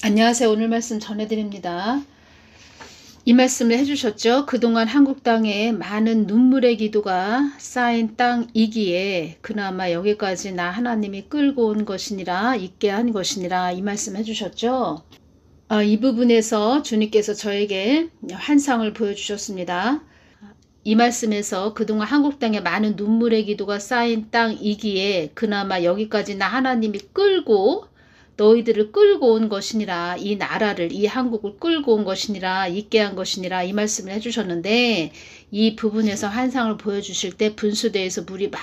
안녕하세요. 오늘 말씀 전해드립니다. 이 말씀을 해주셨죠. 그동안 한국 땅에 많은 눈물의 기도가 쌓인 땅이기에 그나마 여기까지 나 하나님이 끌고 온 것이니라, 있게 한 것이니라, 이 말씀 해주셨죠. 이 부분에서 주님께서 저에게 환상을 보여주셨습니다. 이 말씀에서 그동안 한국 땅에 많은 눈물의 기도가 쌓인 땅이기에 그나마 여기까지 나 하나님이 너희들을 끌고 온 것이니라, 이 나라를, 이 한국을 끌고 온 것이니라, 있게 한 것이니라, 이 말씀을 해주셨는데, 이 부분에서 환상을 보여주실 때 분수대에서 물이 막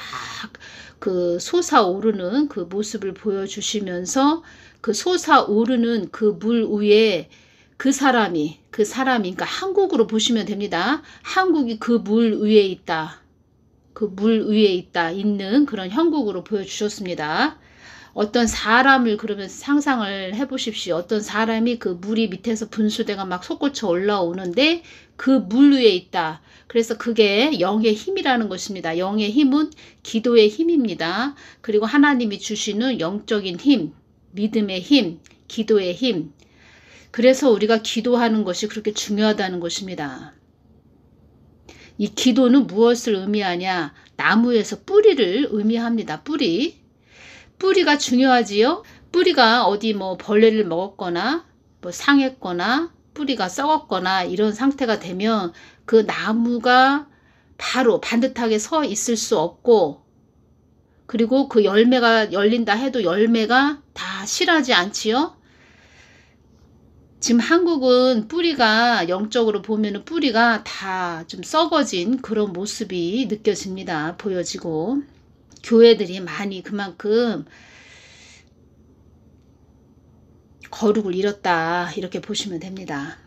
솟아오르는 그 모습을 보여주시면서 그 솟아오르는 그 물 위에 그 사람이, 그러니까 한국으로 보시면 됩니다. 한국이 그 물 위에 있다. 그 물 위에 있는 그런 형국으로 보여주셨습니다. 어떤 사람을 그러면 상상을 해보십시오. 어떤 사람이 그 물이 밑에서 분수대가 막 솟구쳐 올라오는데 그 물 위에 있다. 그래서 그게 영의 힘이라는 것입니다. 영의 힘은 기도의 힘입니다. 그리고 하나님이 주시는 영적인 힘, 믿음의 힘, 기도의 힘. 그래서 우리가 기도하는 것이 그렇게 중요하다는 것입니다. 이 기도는 무엇을 의미하냐? 나무에서 뿌리를 의미합니다. 뿌리가 중요하지요. 뿌리가 어디 뭐 벌레를 먹었거나 뭐 상했거나 뿌리가 썩었거나 이런 상태가 되면 그 나무가 바로 반듯하게 서 있을 수 없고, 그리고 그 열매가 열린다 해도 열매가 다 실하지 않지요. 지금 한국은 뿌리가 영적으로 보면은 뿌리가 다 좀 썩어진 그런 모습이 느껴집니다. 보여지고. 교회들이 많이 그만큼 거룩을 잃었다, 이렇게 보시면 됩니다.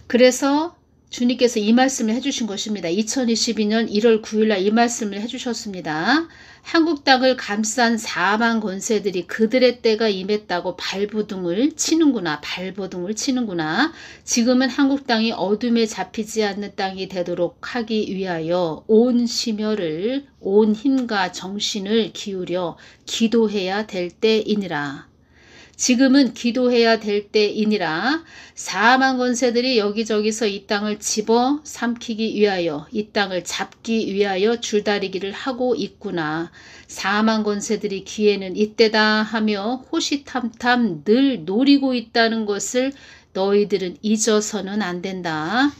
그래서 주님께서 이 말씀을 해주신 것입니다. 2022년 1월 9일날 이 말씀을 해주셨습니다. 한국 땅을 감싼 사방 권세들이 그들의 때가 임했다고 발버둥을 치는구나. 지금은 한국 땅이 어둠에 잡히지 않는 땅이 되도록 하기 위하여 온 심혈을, 온 힘과 정신을 기울여 기도해야 될 때이니라. 지금은 기도해야 될 때이니라. 사망 권세들이 여기저기서 이 땅을 집어 삼키기 위하여, 이 땅을 잡기 위하여 줄다리기를 하고 있구나. 사망 권세들이 기회는 이때다 하며 호시탐탐 늘 노리고 있다는 것을 너희들은 잊어서는 안 된다.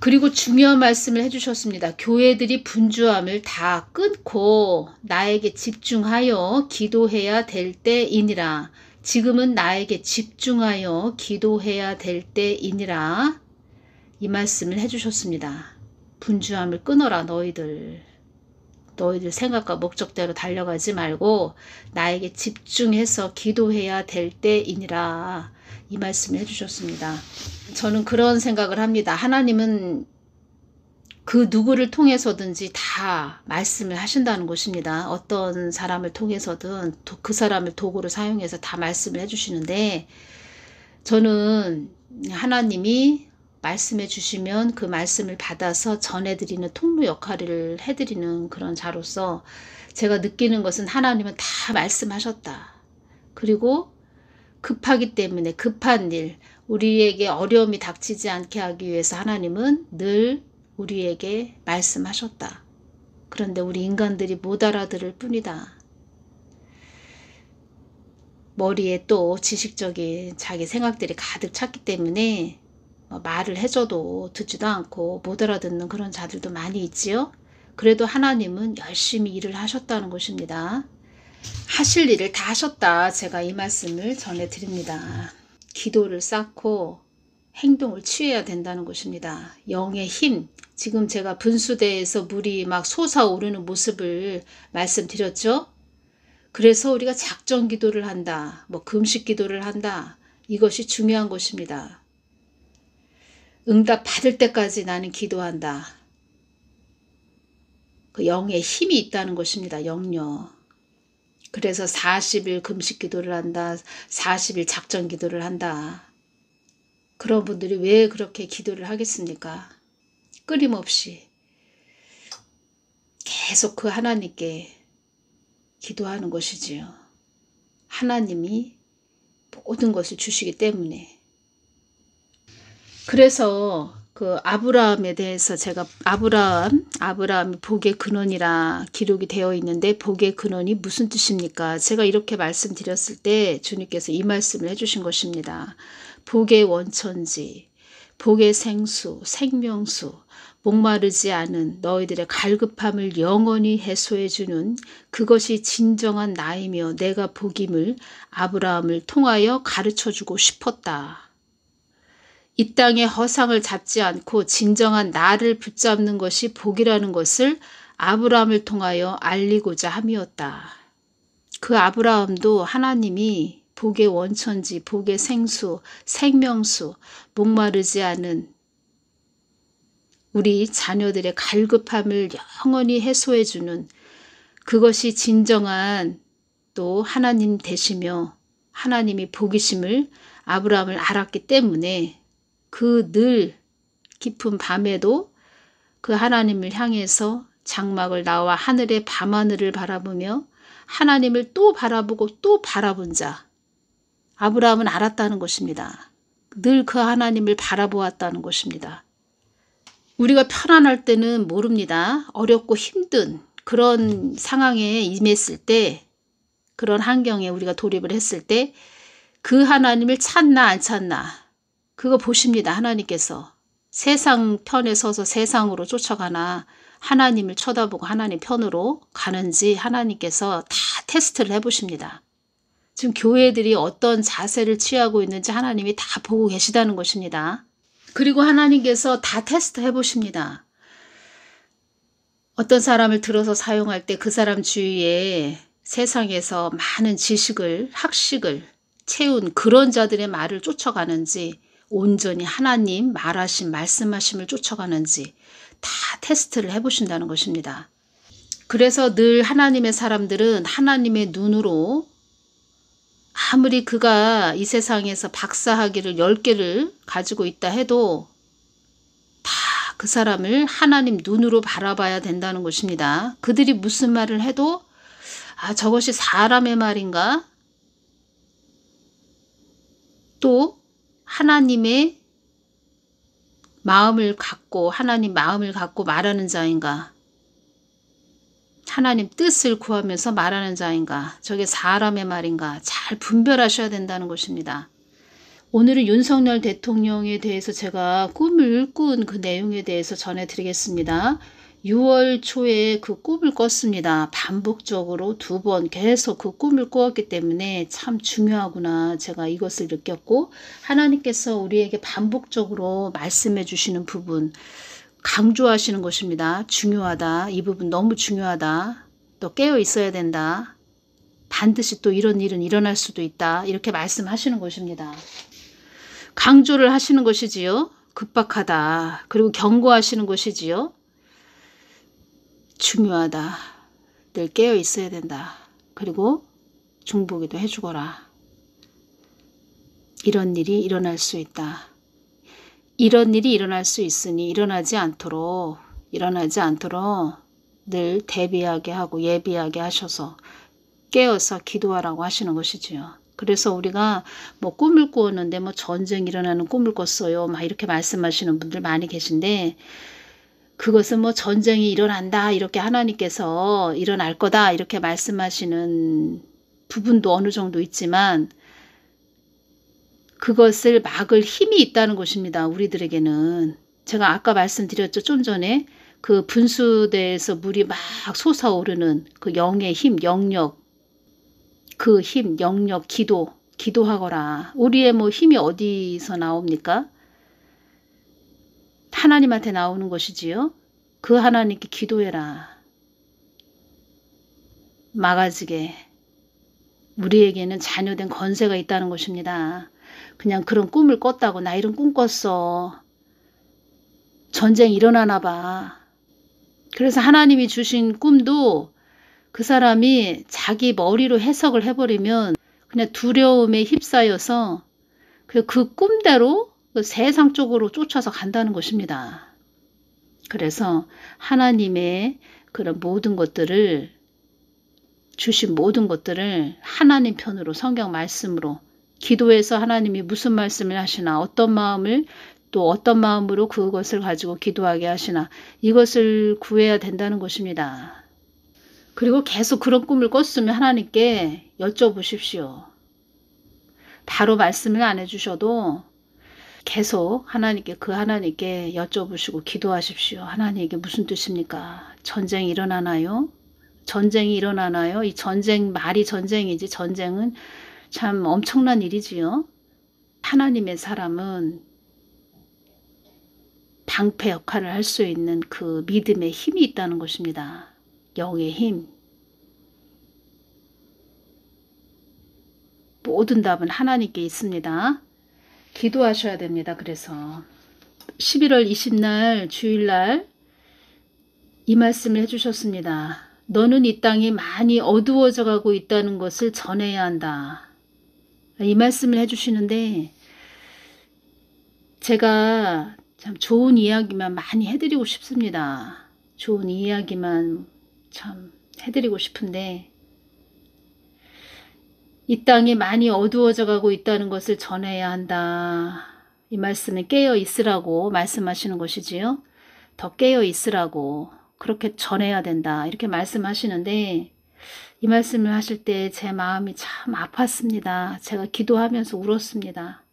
그리고 중요한 말씀을 해주셨습니다. 교회들이 분주함을 다 끊고 나에게 집중하여 기도해야 될 때이니라. 지금은 나에게 집중하여 기도해야 될 때이니라. 이 말씀을 해주셨습니다. 분주함을 끊어라. 너희들 생각과 목적대로 달려가지 말고 나에게 집중해서 기도해야 될 때이니라. 이 말씀을 해주셨습니다. 저는 그런 생각을 합니다. 하나님은 그 누구를 통해서든지 다 말씀을 하신다는 것입니다. 어떤 사람을 통해서든 그 사람을 도구로 사용해서 다 말씀을 해주시는데, 저는 하나님이 말씀해 주시면 그 말씀을 받아서 전해드리는 통로 역할을 해드리는 그런 자로서 제가 느끼는 것은 하나님은 다 말씀하셨다. 그리고 급하기 때문에 급한 일, 우리에게 어려움이 닥치지 않게 하기 위해서 하나님은 늘 우리에게 말씀하셨다. 그런데 우리 인간들이 못 알아들을 뿐이다. 머리에 또 지식적인 자기 생각들이 가득 찼기 때문에 말을 해줘도 듣지도 않고 못 알아듣는 그런 자들도 많이 있지요. 그래도 하나님은 열심히 일을 하셨다는 것입니다. 하실 일을 다 하셨다. 제가 이 말씀을 전해드립니다. 기도를 쌓고 행동을 취해야 된다는 것입니다. 영의 힘, 지금 제가 분수대에서 물이 막 솟아오르는 모습을 말씀드렸죠. 그래서 우리가 작전 기도를 한다, 금식 기도를 한다, 이것이 중요한 것입니다. 응답 받을 때까지 나는 기도한다. 그 영의 힘이 있다는 것입니다. 영력. 그래서 40일 금식 기도를 한다, 40일 작전 기도를 한다. 그런 분들이 왜 그렇게 기도를 하겠습니까? 끊임없이 계속 그 하나님께 기도하는 것이지요. 하나님이 모든 것을 주시기 때문에. 그래서 그 아브라함에 대해서 제가 아브라함이 복의 근원이라 기록이 되어 있는데 복의 근원이 무슨 뜻입니까? 제가 이렇게 말씀드렸을 때 주님께서 이 말씀을 해주신 것입니다. 복의 원천지, 복의 생수, 생명수, 목마르지 않은 너희들의 갈급함을 영원히 해소해 주는 그것이 진정한 나이며 내가 복임을 아브라함을 통하여 가르쳐 주고 싶었다. 이 땅의 허상을 잡지 않고 진정한 나를 붙잡는 것이 복이라는 것을 아브라함을 통하여 알리고자 함이었다. 그 아브라함도 하나님이 복의 원천지, 복의 생수, 생명수, 목마르지 않은 우리 자녀들의 갈급함을 영원히 해소해주는 그것이 진정한 또 하나님 되시며 하나님이 복이심을 아브라함을 알았기 때문에 그 늘 깊은 밤에도 그 하나님을 향해서 장막을 나와 하늘의 밤하늘을 바라보며 하나님을 또 바라보고 또 바라본 자 아브라함은 알았다는 것입니다. 늘 그 하나님을 바라보았다는 것입니다. 우리가 편안할 때는 모릅니다. 어렵고 힘든 그런 상황에 임했을 때 그런 환경에 우리가 돌입을 했을 때 그 하나님을 찾나 안 찾나 그거 보십니다. 하나님께서 세상 편에 서서 세상으로 쫓아가나 하나님을 쳐다보고 하나님 편으로 가는지 하나님께서 다 테스트를 해보십니다. 지금 교회들이 어떤 자세를 취하고 있는지 하나님이 다 보고 계시다는 것입니다. 그리고 하나님께서 다 테스트 해보십니다. 어떤 사람을 들어서 사용할 때 그 사람 주위에 세상에서 많은 지식을 학식을 채운 그런 자들의 말을 쫓아가는지 온전히 하나님 말하신 말씀하심을 쫓아가는지 다 테스트를 해보신다는 것입니다. 그래서 늘 하나님의 사람들은 하나님의 눈으로 아무리 그가 이 세상에서 박사학위를 10개를 가지고 있다 해도 다 그 사람을 하나님 눈으로 바라봐야 된다는 것입니다. 그들이 무슨 말을 해도 아 저것이 사람의 말인가? 또 하나님의 마음을 갖고 하나님 마음을 갖고 말하는 자인가? 하나님 뜻을 구하면서 말하는 자인가? 저게 사람의 말인가? 잘 분별하셔야 된다는 것입니다. 오늘은 윤석열 대통령에 대해서 제가 꿈을 꾼 그 내용에 대해서 전해드리겠습니다. 6월 초에 그 꿈을 꿨습니다. 반복적으로 2번 계속 그 꿈을 꾸었기 때문에 참 중요하구나 제가 이것을 느꼈고 하나님께서 우리에게 반복적으로 말씀해 주시는 부분 강조하시는 것입니다. 중요하다. 이 부분 너무 중요하다. 또 깨어 있어야 된다. 반드시 또 이런 일은 일어날 수도 있다. 이렇게 말씀하시는 것입니다. 강조를 하시는 것이지요. 급박하다. 그리고 경고하시는 것이지요. 중요하다. 늘 깨어 있어야 된다. 그리고 중보기도 해주거라. 이런 일이 일어날 수 있다. 이런 일이 일어날 수 있으니 일어나지 않도록 늘 대비하게 하고 예비하게 하셔서 깨어서 기도하라고 하시는 것이지요. 그래서 우리가 뭐 꿈을 꾸었는데 뭐 전쟁 일어나는 꿈을 꿨어요. 막 이렇게 말씀하시는 분들 많이 계신데 그것은 뭐 전쟁이 일어난다 이렇게 하나님께서 일어날 거다 이렇게 말씀하시는 부분도 어느 정도 있지만 그것을 막을 힘이 있다는 것입니다. 우리들에게는. 제가 아까 말씀드렸죠. 좀 전에 그 분수대에서 물이 막 솟아오르는 그 영의 힘, 영역, 그 힘, 영역, 기도하거라. 우리의 뭐 힘이 어디서 나옵니까? 하나님한테 나오는 것이지요. 그 하나님께 기도해라. 막아지게. 우리에게는 자녀된 권세가 있다는 것입니다. 그냥 그런 꿈을 꿨다고 나 이런 꿈 꿨어. 전쟁이 일어나나 봐. 그래서 하나님이 주신 꿈도 그 사람이 자기 머리로 해석을 해버리면 그냥 두려움에 휩싸여서 그 꿈대로 그 세상 쪽으로 쫓아서 간다는 것입니다. 그래서 하나님의 그런 모든 것들을 주신 모든 것들을 하나님 편으로 성경 말씀으로 기도해서 하나님이 무슨 말씀을 하시나, 어떤 마음을 또 어떤 마음으로 그것을 가지고 기도하게 하시나, 이것을 구해야 된다는 것입니다. 그리고 계속 그런 꿈을 꿨으면 하나님께 여쭤보십시오. 바로 말씀을 안 해주셔도 계속 하나님께 여쭤보시고 기도하십시오. 하나님, 이게 무슨 뜻입니까? 전쟁이 일어나나요? 전쟁이 일어나나요? 이 전쟁, 말이 전쟁이지, 전쟁은 참 엄청난 일이지요. 하나님의 사람은 방패 역할을 할 수 있는 그 믿음의 힘이 있다는 것입니다. 영의 힘. 모든 답은 하나님께 있습니다. 기도하셔야 됩니다. 그래서 11월 20날 주일날 이 말씀을 해주셨습니다. 너는 이 땅이 많이 어두워져 가고 있다는 것을 전해야 한다. 이 말씀을 해주시는데 제가 참 좋은 이야기만 많이 해드리고 싶습니다. 좋은 이야기만 참 해드리고 싶은데 이 땅이 많이 어두워져 가고 있다는 것을 전해야 한다. 이 말씀은 깨어 있으라고 말씀하시는 것이지요. 더 깨어 있으라고 그렇게 전해야 된다. 이렇게 말씀하시는데 이 말씀을 하실 때 제 마음이 참 아팠습니다. 제가 기도하면서 울었습니다.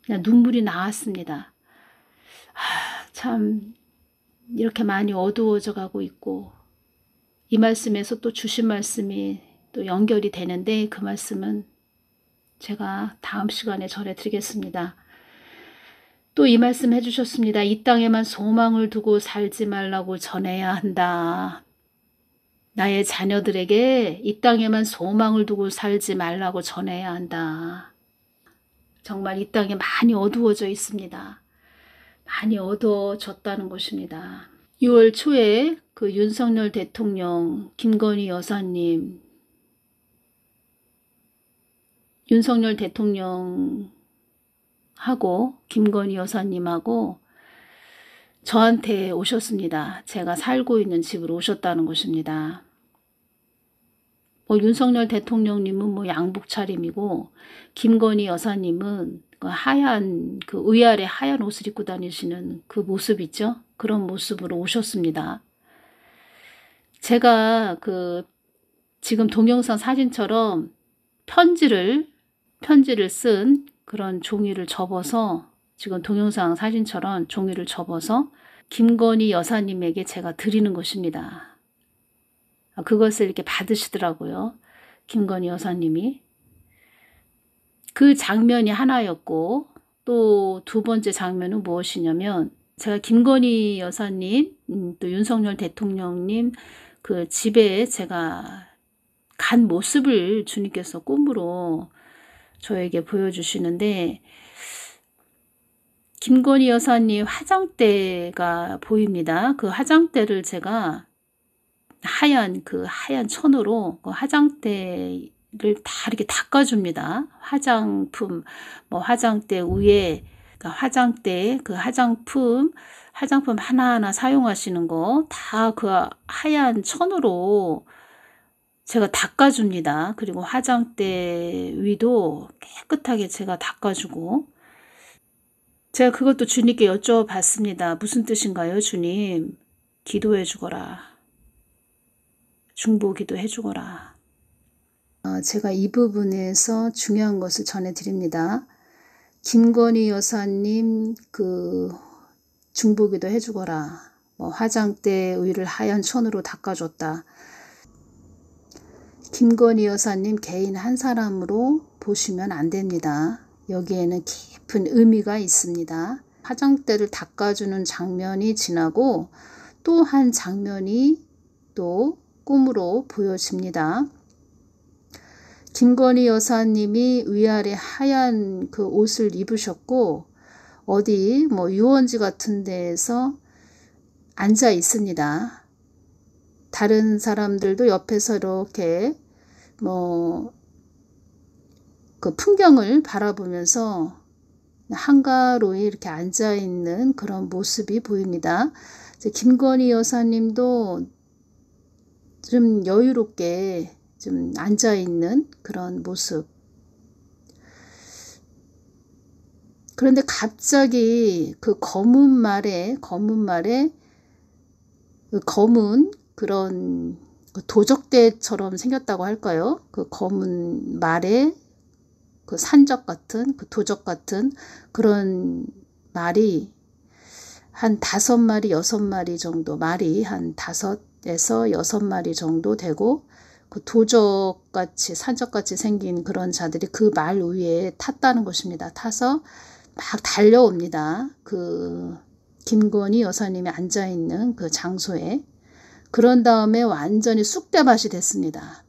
그냥 눈물이 나왔습니다. 참 이렇게 많이 어두워져 가고 있고 이 말씀에서 또 주신 말씀이 또 연결이 되는데 그 말씀은 제가 다음 시간에 전해드리겠습니다. 또 이 말씀 해주셨습니다. 이 땅에만 소망을 두고 살지 말라고 전해야 한다. 나의 자녀들에게 이 땅에만 소망을 두고 살지 말라고 전해야 한다. 정말 이 땅에 많이 어두워져 있습니다. 많이 어두워졌다는 것입니다. 6월 초에 그 윤석열 대통령, 김건희 여사님, 윤석열 대통령하고 김건희 여사님하고 저한테 오셨습니다. 제가 살고 있는 집으로 오셨다는 것입니다. 윤석열 대통령님은 양복 차림이고 김건희 여사님은 그 하얀 그 위아래 하얀 옷을 입고 다니시는 그 모습 있죠? 그런 모습으로 오셨습니다. 제가 그 지금 동영상 사진처럼 편지를 쓴 그런 종이를 접어서 지금 동영상 사진처럼 종이를 접어서 김건희 여사님에게 제가 드리는 것입니다. 그것을 이렇게 받으시더라고요. 김건희 여사님이. 그 장면이 하나였고 또 두 번째 장면은 무엇이냐면 제가 김건희 여사님 또 윤석열 대통령님 그 집에 제가 간 모습을 주님께서 꿈으로 저에게 보여주시는데 김건희 여사님 화장대가 보입니다. 그 화장대를 제가 하얀 천으로 그 화장대를 다 이렇게 닦아줍니다. 화장품, 화장대 위에 화장대 그 화장품 하나하나 사용하시는 거 다 그 하얀 천으로 제가 닦아줍니다. 그리고 화장대 위도 깨끗하게 제가 닦아주고 제가 그것도 주님께 여쭤봤습니다. 무슨 뜻인가요, 주님? 기도해 주거라. 중보기도 해주거라. 제가 이 부분에서 중요한 것을 전해드립니다. 김건희 여사님 그 중보기도 해주거라. 화장대 위를 하얀 천으로 닦아줬다. 김건희 여사님 개인 한 사람으로 보시면 안 됩니다. 여기에는 깊은 의미가 있습니다. 화장대를 닦아주는 장면이 지나고 또 한 장면이 또 꿈으로 보여집니다. 김건희 여사님이 위아래 하얀 그 옷을 입으셨고 어디 유원지 같은 데에서 앉아 있습니다. 다른 사람들도 옆에서 이렇게 그 풍경을 바라보면서 한가로이 이렇게 앉아 있는 그런 모습이 보입니다. 김건희 여사님도 좀 여유롭게 좀 앉아 있는 그런 모습. 그런데 갑자기 그 검은 말에 그 검은 그런 그 도적대처럼 생겼다고 할까요? 그 검은 말에 그 산적 같은 그 도적 같은 그런 말이 한 5마리, 6마리 정도, 말이 한 5에서 6마리 정도 되고, 그 도적같이, 산적같이 생긴 그런 자들이 그 말 위에 탔다는 것입니다. 타서 막 달려옵니다. 그 김건희 여사님이 앉아있는 그 장소에. 그런 다음에 완전히 쑥대밭이 됐습니다.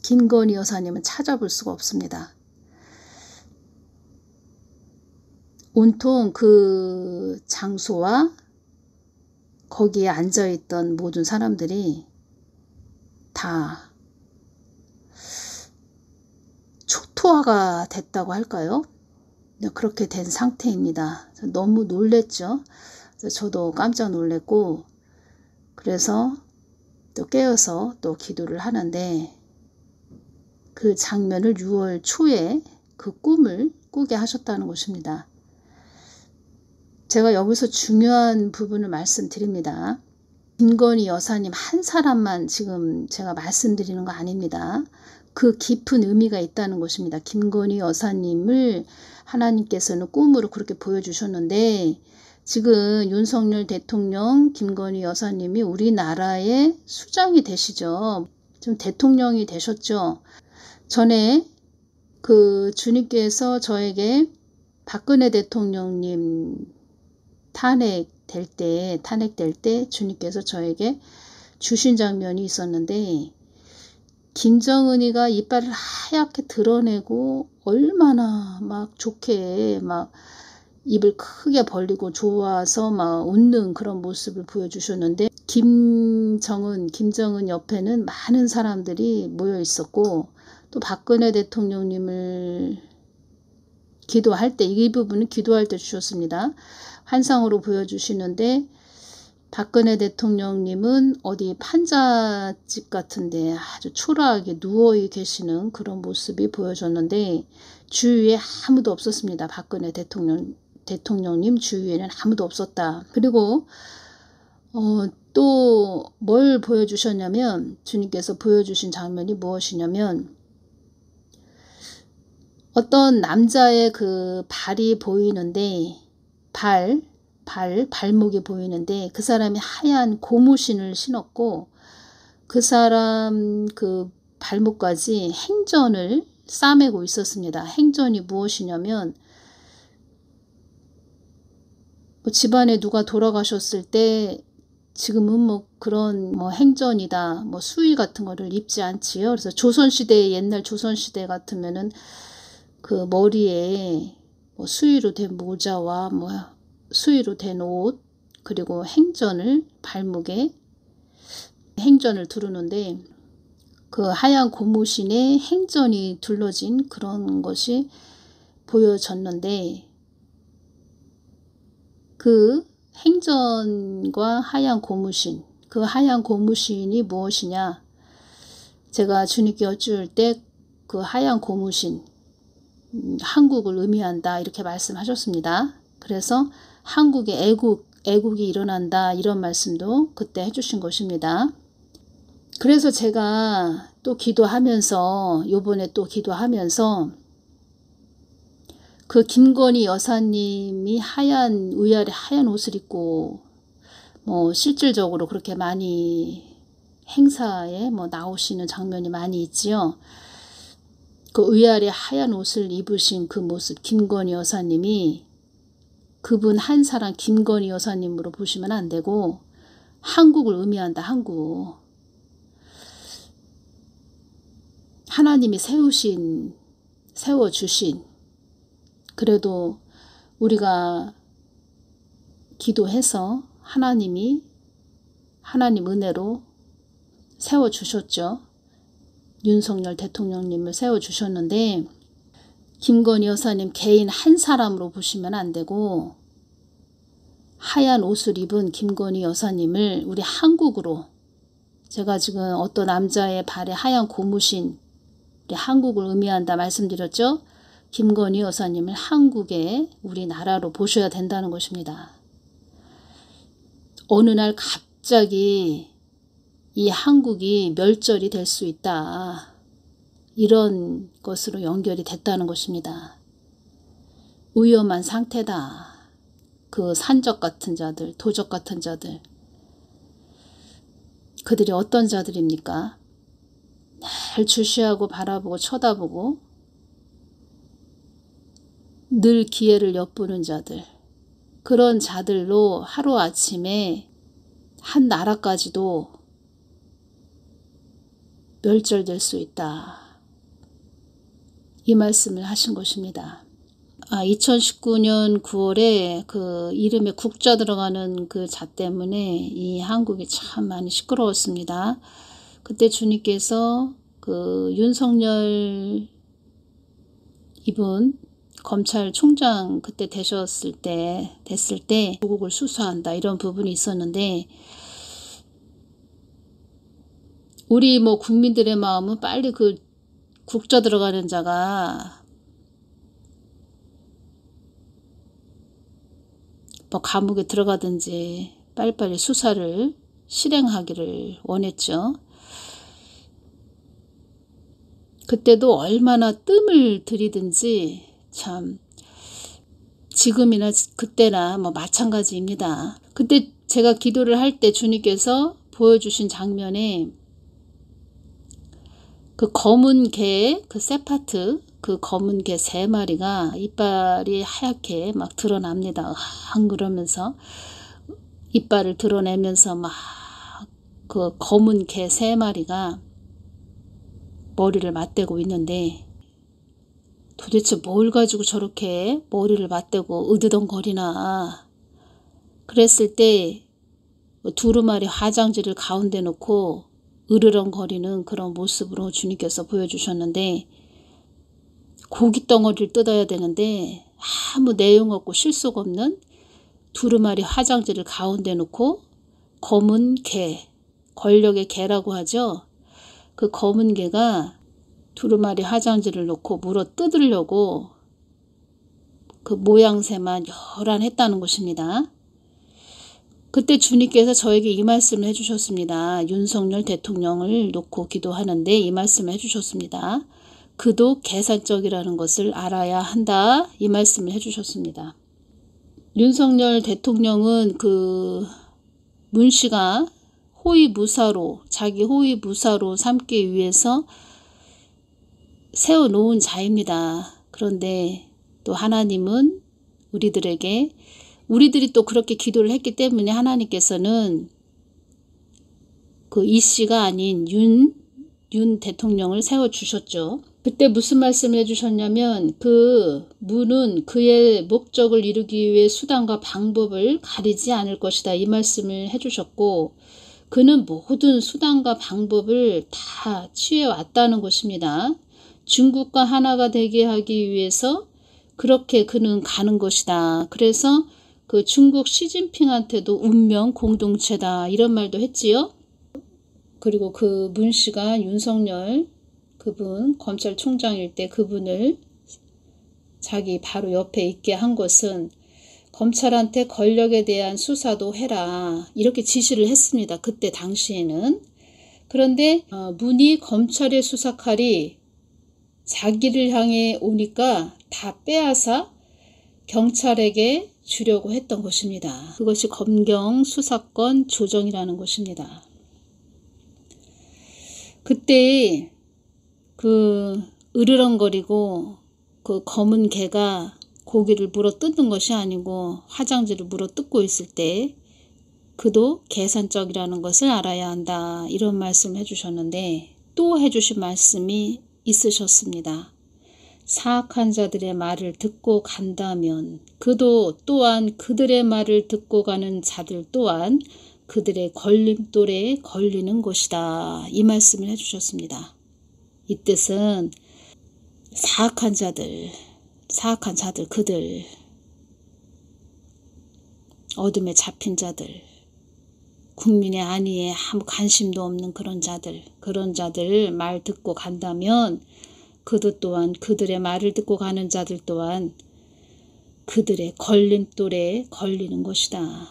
김건희 여사님은 찾아볼 수가 없습니다. 온통 그 장소와 거기에 앉아있던 모든 사람들이 다 초토화가 됐다고 할까요? 그렇게 된 상태입니다. 너무 놀랬죠. 저도 깜짝 놀랐고, 그래서 또 깨어서 또 기도를 하는데, 그 장면을 6월 초에 그 꿈을 꾸게 하셨다는 것입니다. 제가 여기서 중요한 부분을 말씀드립니다. 김건희 여사님 한 사람만 지금 제가 말씀드리는 거 아닙니다. 그 깊은 의미가 있다는 것입니다. 김건희 여사님을 하나님께서는 꿈으로 그렇게 보여주셨는데, 지금 윤석열 대통령, 김건희 여사님이 우리나라의 수장이 되시죠. 지금 대통령이 되셨죠. 전에 그 주님께서 저에게 박근혜 대통령님 탄핵될 때 주님께서 저에게 주신 장면이 있었는데, 김정은이가 이빨을 하얗게 드러내고 얼마나 막 좋게 막 입을 크게 벌리고 좋아서 막 웃는 그런 모습을 보여주셨는데, 김정은 옆에는 많은 사람들이 모여 있었고, 또 박근혜 대통령님을 기도할 때, 이 부분은 기도할 때 주셨습니다. 환상으로 보여주시는데, 박근혜 대통령님은 어디 판잣집 같은데 아주 초라하게 누워 계시는 그런 모습이 보여졌는데, 주위에 아무도 없었습니다. 박근혜 대통령님 주위에는 아무도 없었다. 그리고 또 뭘 보여주셨냐면, 주님께서 보여주신 장면이 무엇이냐면, 어떤 남자의 그 발이 보이는데, 발목이 보이는데, 그 사람이 하얀 고무신을 신었고, 그 사람 그 발목까지 행전을 싸매고 있었습니다. 행전이 무엇이냐면, 뭐 집안에 누가 돌아가셨을 때 지금은 뭐 그런 뭐 행전이다, 뭐 수의 같은 거를 입지 않지요. 그래서 옛날 조선시대 같으면은 그 머리에 뭐 수의로 된 모자와 뭐 수의로 된 옷, 그리고 발목에 행전을 두르는데, 그 하얀 고무신에 행전이 둘러진 그런 것이 보여졌는데, 그 행전과 하얀 고무신, 그 하얀 고무신이 무엇이냐? 제가 주님께 여쭈을 때 그 하얀 고무신, 한국을 의미한다 이렇게 말씀하셨습니다. 그래서 한국에 애국이 일어난다 이런 말씀도 그때 해주신 것입니다. 그래서 제가 또 요번에 또 기도하면서 그 김건희 여사님이 위아래 하얀 옷을 입고 뭐 실질적으로 그렇게 많이 행사에 뭐 나오시는 장면이 많이 있지요. 그 위아래 하얀 옷을 입으신 그 모습, 김건희 여사님이, 그분 한 사람 김건희 여사님으로 보시면 안 되고, 한국을 의미한다. 한국. 하나님이 세워주신, 그래도 우리가 기도해서 하나님 은혜로 세워주셨죠. 윤석열 대통령님을 세워주셨는데, 김건희 여사님 개인 한 사람으로 보시면 안 되고, 하얀 옷을 입은 김건희 여사님을 우리 한국으로, 제가 지금 어떤 남자의 발에 하얀 고무신, 우리 한국을 의미한다 말씀드렸죠. 김건희 여사님을 한국에 우리나라로 보셔야 된다는 것입니다. 어느 날 갑자기 이 한국이 멸절이 될 수 있다. 이런 것으로 연결이 됐다는 것입니다. 위험한 상태다. 그 산적 같은 자들, 도적 같은 자들. 그들이 어떤 자들입니까? 늘 주시하고 바라보고 쳐다보고 늘 기회를 엿보는 자들. 그런 자들로 하루아침에 한 나라까지도 멸절될 수 있다. 이 말씀을 하신 것입니다. 2019년 9월에 그 이름에 국자 들어가는 그 자 때문에 이 한국이 참 많이 시끄러웠습니다. 그때 주님께서 그 윤석열 이분 검찰총장 그때 됐을 때 조국을 수사한다 이런 부분이 있었는데 우리 국민들의 마음은 빨리 그 국자 들어가는 자가 감옥에 들어가든지 빨리빨리 수사를 실행하기를 원했죠. 그때도 얼마나 뜸을 들이든지 참 지금이나 그때나 마찬가지입니다. 그때 제가 기도를 할 때 주님께서 보여주신 장면에 그 검은 개, 그 세파트, 그 검은 개 3마리가 이빨이 하얗게 막 드러납니다. 그러면서 이빨을 드러내면서 막 그 검은 개 3마리가 머리를 맞대고 있는데 도대체 뭘 가지고 저렇게 머리를 맞대고 으드덩거리나. 그랬을 때 두루마리 화장지를 가운데 놓고 으르렁거리는 그런 모습으로 주님께서 보여주셨는데 고깃덩어리를 뜯어야 되는데 아무 내용 없고 실속 없는 두루마리 화장지를 가운데 놓고 검은 개, 권력의 개라고 하죠. 그 검은 개가 두루마리 화장지를 놓고 물어 뜯으려고 그 모양새만 요란했다는 것입니다. 그때 주님께서 저에게 이 말씀을 해주셨습니다. 윤석열 대통령을 놓고 기도하는데 이 말씀을 해주셨습니다. 그도 계산적이라는 것을 알아야 한다. 이 말씀을 해주셨습니다. 윤석열 대통령은 그 문 씨가 자기 호위 무사로 삼기 위해서 세워놓은 자입니다. 그런데 또 하나님은 우리들이 또 그렇게 기도를 했기 때문에 하나님께서는 그 이 씨가 아닌 윤 대통령을 세워주셨죠. 그때 무슨 말씀을 해주셨냐면 그 문은 그의 목적을 이루기 위해 수단과 방법을 가리지 않을 것이다. 이 말씀을 해주셨고 그는 모든 수단과 방법을 다 취해왔다는 것입니다. 중국과 하나가 되게 하기 위해서 그렇게 그는 가는 것이다. 그래서 그 중국 시진핑한테도 운명 공동체다. 이런 말도 했지요. 그리고 그 문 씨가 윤석열 그분 검찰총장일 때 그분을 자기 바로 옆에 있게 한 것은 검찰한테 권력에 대한 수사도 해라. 이렇게 지시를 했습니다. 그때 당시에는. 그런데 문이 검찰의 수사칼이 자기를 향해 오니까 다 빼앗아 경찰에게 주려고 했던 것입니다. 그것이 검경 수사권 조정이라는 것입니다. 그때 그 으르렁거리고 그 검은 개가 고기를 물어 뜯는 것이 아니고 화장지를 물어 뜯고 있을 때 그도 계산적이라는 것을 알아야 한다. 이런 말씀을 해주셨는데 또 해주신 말씀이 있으셨습니다. 사악한 자들의 말을 듣고 간다면 그도 또한 그들의 말을 듣고 가는 자들 또한 그들의 걸림돌에 걸리는 것이다. 이 말씀을 해주셨습니다. 이 뜻은 사악한 자들 그들 어둠에 잡힌 자들 국민의 안위에 아무 관심도 없는 그런 자들 말 듣고 간다면 그도 또한 그들의 말을 듣고 가는 자들 또한 그들의 걸림돌에 걸리는 것이다.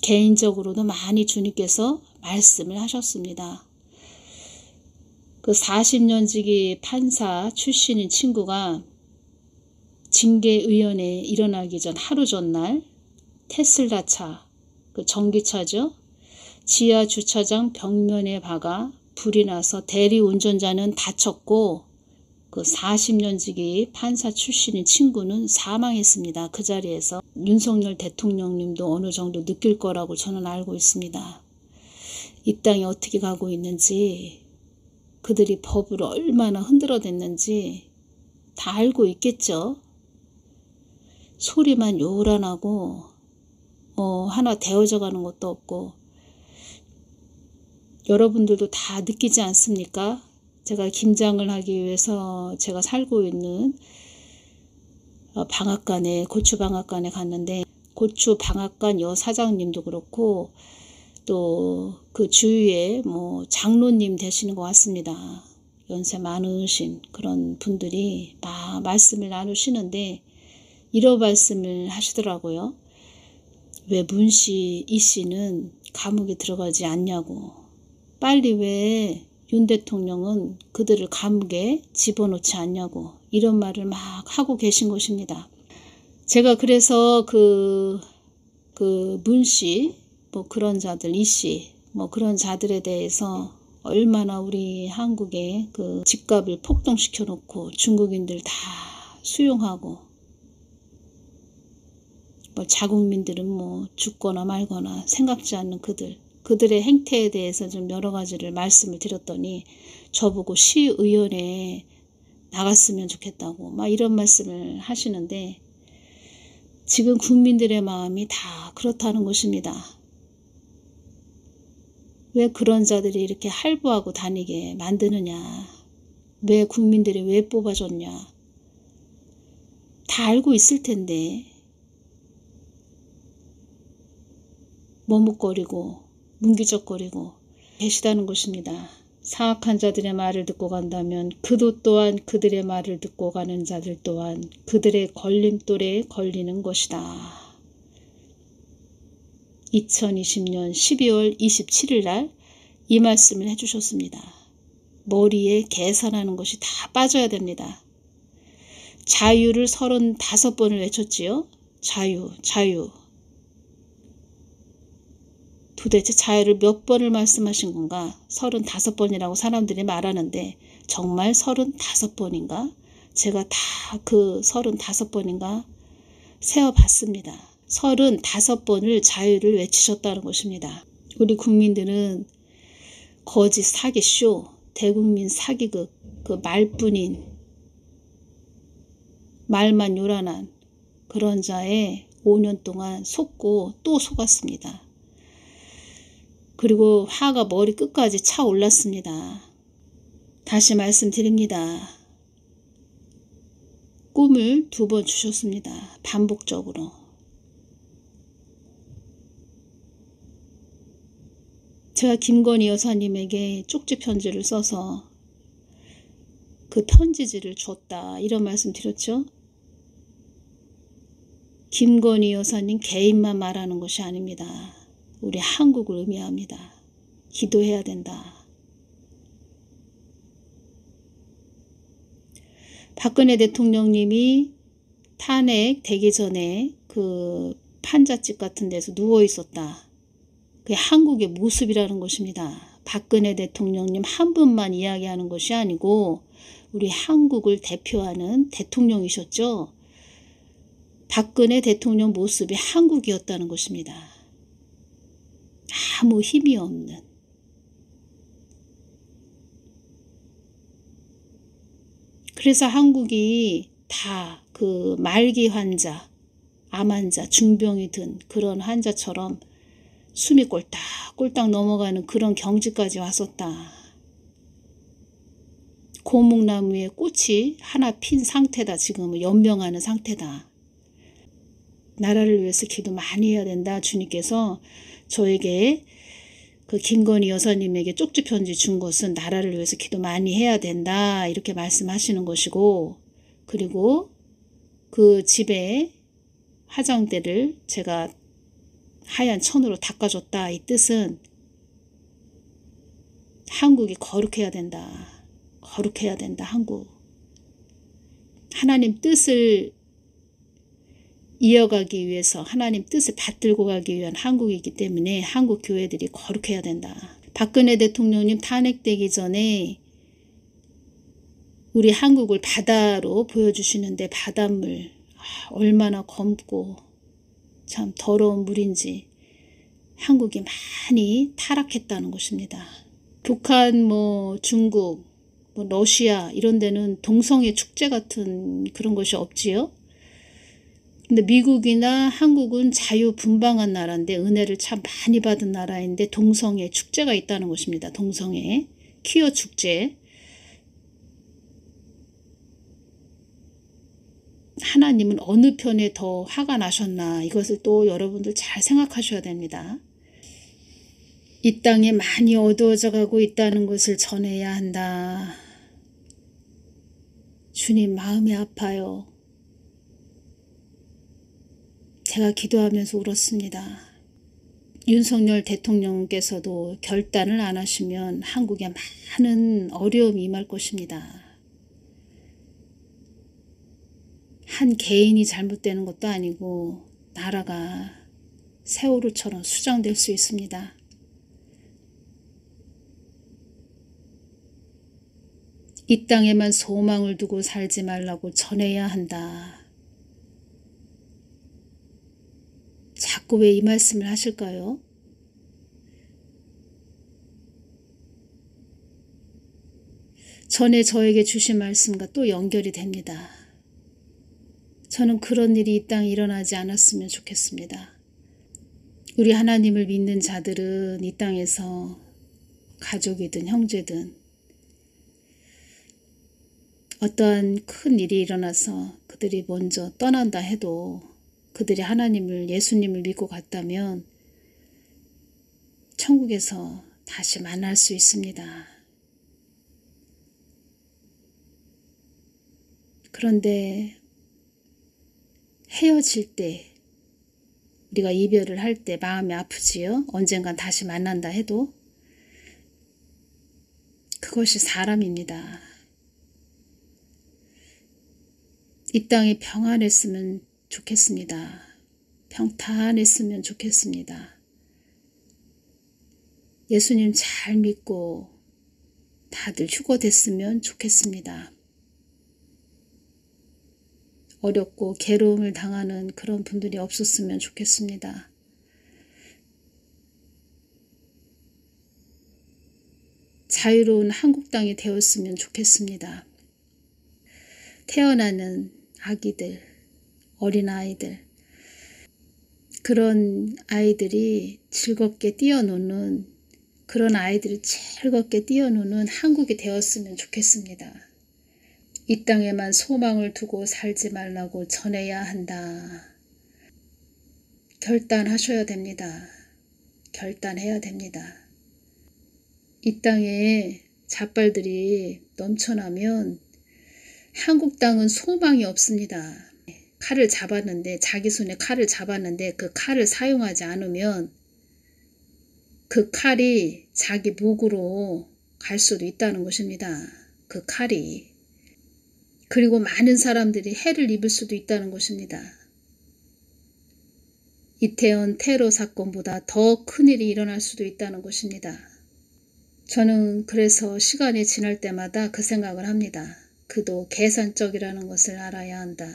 개인적으로도 많이 주님께서 말씀을 하셨습니다. 그 40년지기 판사 출신인 친구가 징계의원회 일어나기 전 하루 전날 테슬라 차, 그 전기차죠. 지하 주차장 벽면에 박아 불이 나서 대리 운전자는 다쳤고 그 40년지기 판사 출신인 친구는 사망했습니다. 그 자리에서 윤석열 대통령님도 어느 정도 느낄 거라고 저는 알고 있습니다. 이 땅이 어떻게 가고 있는지, 그들이 법을 얼마나 흔들어댔는지 다 알고 있겠죠. 소리만 요란하고 하나 되어져 가는 것도 없고, 여러분들도 다 느끼지 않습니까? 제가 김장을 하기 위해서 제가 살고 있는 방앗간에, 고추 방앗간에 갔는데 고추 방앗간 여사장님도 그렇고 또 그 주위에 뭐 장로님 되시는 것 같습니다. 연세 많으신 그런 분들이 막 말씀을 나누시는데 이런 말씀을 하시더라고요. 왜 문씨 이씨는 감옥에 들어가지 않냐고. 빨리 왜 윤 대통령은 그들을 감옥에 집어넣지 않냐고 이런 말을 막 하고 계신 것입니다. 제가 그래서 그 문씨 뭐 그런 자들, 이씨 뭐 그런 자들에 대해서 얼마나 우리 한국의 그 집값을 폭등시켜 놓고 중국인들 다 수용하고 뭐 자국민들은 뭐 죽거나 말거나 생각지 않는 그들의 행태에 대해서 좀 여러 가지를 말씀을 드렸더니 저보고 시의원에 나갔으면 좋겠다고 막 이런 말씀을 하시는데 지금 국민들의 마음이 다 그렇다는 것입니다. 왜 그런 자들이 이렇게 할부하고 다니게 만드느냐. 왜 국민들이 왜 뽑아줬냐. 다 알고 있을 텐데 머뭇거리고 문기적거리고 계시다는 것입니다. 사악한 자들의 말을 듣고 간다면 그도 또한 그들의 말을 듣고 가는 자들 또한 그들의 걸림돌에 걸리는 것이다. 2020년 12월 27일 날 이 말씀을 해주셨습니다. 머리에 계산하는 것이 다 빠져야 됩니다. 자유를 35번을 외쳤지요. 자유, 자유. 도대체 자유를 몇 번을 말씀하신 건가? 35번이라고 사람들이 말하는데 정말 35번인가? 제가 다 그 35번인가 세어봤습니다. 35번을 자유를 외치셨다는 것입니다. 우리 국민들은 거짓 사기쇼, 대국민 사기극, 그 말뿐인 말만 요란한 그런 자에 5년 동안 속고 또 속았습니다. 그리고 화가 머리 끝까지 차 올랐습니다. 다시 말씀드립니다. 꿈을 2번 주셨습니다. 반복적으로. 제가 김건희 여사님에게 쪽지 편지를 써서 그 편지지를 줬다 이런 말씀 드렸죠. 김건희 여사님 개인만 말하는 것이 아닙니다. 우리 한국을 의미합니다. 기도해야 된다. 박근혜 대통령님이 탄핵 되기 전에 그 판잣집 같은 데서 누워 있었다. 그게 한국의 모습이라는 것입니다. 박근혜 대통령님 한 분만 이야기하는 것이 아니고 우리 한국을 대표하는 대통령이셨죠. 박근혜 대통령 모습이 한국이었다는 것입니다. 아무 힘이 없는. 그래서 한국이 다 그 말기 환자, 암 환자, 중병이 든 그런 환자처럼 숨이 꼴딱꼴딱 넘어가는 그런 경지까지 왔었다. 고목나무에 꽃이 하나 핀 상태다. 지금은 연명하는 상태다. 나라를 위해서 기도 많이 해야 된다. 주님께서 저에게 그 김건희 여사님에게 쪽지 편지 준 것은 나라를 위해서 기도 많이 해야 된다 이렇게 말씀하시는 것이고, 그리고 그 집에 화장대를 제가 하얀 천으로 닦아줬다 이 뜻은 한국이 거룩해야 된다. 거룩해야 된다. 한국. 하나님 뜻을 이어가기 위해서 하나님 뜻을 받들고 가기 위한 한국이기 때문에 한국 교회들이 거룩해야 된다. 박근혜 대통령님 탄핵되기 전에 우리 한국을 바다로 보여주시는데 바닷물 얼마나 검고 참 더러운 물인지 한국이 많이 타락했다는 것입니다. 북한, 중국, 러시아 이런 데는 동성애 축제 같은 그런 것이 없지요. 근데 미국이나 한국은 자유분방한 나라인데 은혜를 참 많이 받은 나라인데 동성애 축제가 있다는 것입니다. 동성애 퀴어 축제. 하나님은 어느 편에 더 화가 나셨나 이것을 또 여러분들 잘 생각하셔야 됩니다. 이 땅에 많이 어두워져 가고 있다는 것을 전해야 한다. 주님 마음이 아파요. 제가 기도하면서 울었습니다. 윤석열 대통령께서도 결단을 안 하시면 한국에 많은 어려움이 임할 것입니다. 한 개인이 잘못되는 것도 아니고 나라가 세월호처럼 수장될 수 있습니다. 이 땅에만 소망을 두고 살지 말라고 전해야 한다. 자꾸 왜 이 말씀을 하실까요? 전에 저에게 주신 말씀과 또 연결이 됩니다. 저는 그런 일이 이 땅에 일어나지 않았으면 좋겠습니다. 우리 하나님을 믿는 자들은 이 땅에서 가족이든 형제든 어떠한 큰 일이 일어나서 그들이 먼저 떠난다 해도 그들이 하나님을 예수님을 믿고 갔다면 천국에서 다시 만날 수 있습니다. 그런데 헤어질 때 우리가 이별을 할 때 마음이 아프지요. 언젠간 다시 만난다 해도 그것이 사람입니다. 이 땅이 평안했으면 좋겠습니다. 평탄했으면 좋겠습니다. 예수님 잘 믿고 다들 휴거됐으면 좋겠습니다. 어렵고 괴로움을 당하는 그런 분들이 없었으면 좋겠습니다. 자유로운 한국 땅이 되었으면 좋겠습니다. 태어나는 아기들, 어린아이들, 그런 아이들이 즐겁게 뛰어노는, 그런 아이들이 즐겁게 뛰어노는 한국이 되었으면 좋겠습니다. 이 땅에만 소망을 두고 살지 말라고 전해야 한다. 결단하셔야 됩니다. 결단해야 됩니다. 이 땅에 잡발들이 넘쳐나면 한국 땅은 소망이 없습니다. 칼을 잡았는데, 자기 손에 칼을 잡았는데 그 칼을 사용하지 않으면 그 칼이 자기 목으로 갈 수도 있다는 것입니다. 그 칼이. 그리고 많은 사람들이 해를 입을 수도 있다는 것입니다. 이태원 테러 사건보다 더 큰일이 일어날 수도 있다는 것입니다. 저는 그래서 시간이 지날 때마다 그 생각을 합니다. 그도 계산적이라는 것을 알아야 한다.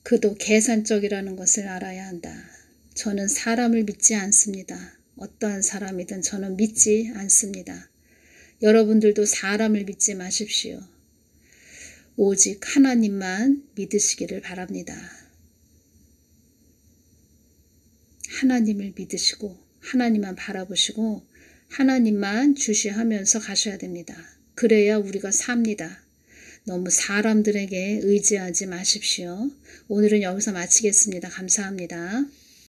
그도 계산적이라는 것을 알아야 한다. 저는 사람을 믿지 않습니다. 어떠한 사람이든 저는 믿지 않습니다. 여러분들도 사람을 믿지 마십시오. 오직 하나님만 믿으시기를 바랍니다. 하나님을 믿으시고 하나님만 바라보시고 하나님만 주시하면서 가셔야 됩니다. 그래야 우리가 삽니다. 너무 사람들에게 의지하지 마십시오. 오늘은 여기서 마치겠습니다. 감사합니다.